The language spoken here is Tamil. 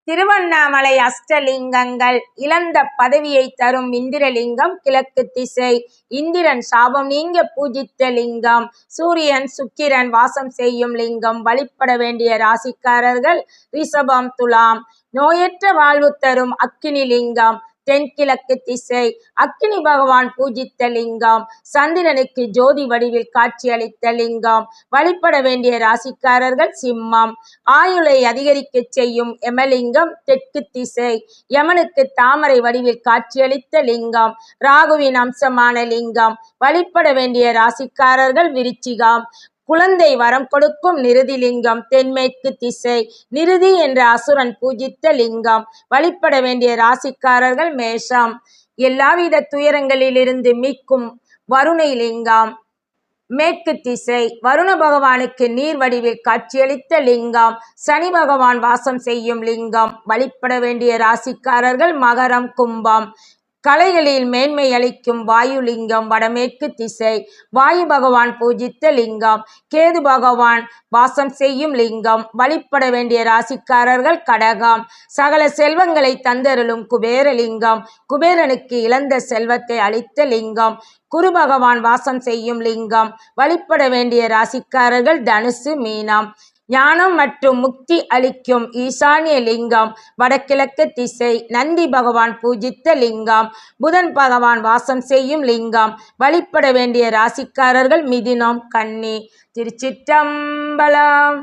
திருவண்ணாமலை அஷ்டலிங்கங்கள். இழந்த பதவியை தரும் இந்திரலிங்கம் கிழக்கு திசை. இந்திரன் சாபம் நீங்க பூஜித்த லிங்கம். சூரியன் சுக்கிரன் வாசம் செய்யும் லிங்கம். வழிபட வேண்டிய ராசிக்காரர்கள் ரிஷபம் துலாம். நோயற்ற வாழ்வு தரும் அக்கினி லிங்கம் தென்கிழக்கு திசை. அக்கினி பகவான் பூஜித்த லிங்கம். சந்திரனுக்கு ஜோதி வடிவில் காட்சி அளித்த லிங்கம். வழிபட வேண்டிய ராசிக்காரர்கள் சிம்மம். ஆயுளை அதிகரிக்க செய்யும் யமலிங்கம் தெற்கு திசை. யமனுக்கு தாமரை வடிவில் காட்சியளித்த லிங்கம். ராகுவின் அம்சமான லிங்கம். வழிபட வேண்டிய ராசிக்காரர்கள் விருச்சிகம். குழந்தை வரம் கொடுக்கும் நிருதிலிங்கம் தென்மேற்கு திசை. நிருதி என்ற அசுரன் பூஜித்த லிங்கம். வழிபட வேண்டிய ராசிக்காரர்கள் மேஷம். எல்லாவித துயரங்களிலிருந்து மீட்கும் வருணை லிங்கம் மேற்கு திசை. வருண பகவானுக்கு நீர் வடிவில் காட்சியளித்த லிங்கம். சனி பகவான் வாசம் செய்யும் லிங்கம். வழிபட வேண்டிய ராசிக்காரர்கள் மகரம் கும்பம். கலைகளில் மேன்மை அளிக்கும் வாயு லிங்கம் வடமேற்கு திசை. வாயு பகவான் பூஜித்த லிங்கம். கேது பகவான் வாசம் செய்யும் லிங்கம். வழிபட வேண்டிய ராசிக்காரர்கள் கடகம். சகல செல்வங்களை தந்தருளும் குபேரலிங்கம். குபேரனுக்கு இழந்த செல்வத்தை அளித்த லிங்கம். குரு பகவான் வாசம் செய்யும் லிங்கம். வழிபட வேண்டிய ராசிக்காரர்கள் தனுசு மீனம். ஞானம் மற்றும் முக்தி அளிக்கும் ஈசானிய லிங்கம் வடகிழக்கு திசை. நந்தி பகவான் பூஜித்த லிங்கம். புதன் பகவான் வாசம் செய்யும் லிங்கம். வழிபட வேண்டிய ராசிக்காரர்கள் மிதுனம் கன்னி. திருச்சிற்றம்பலம்.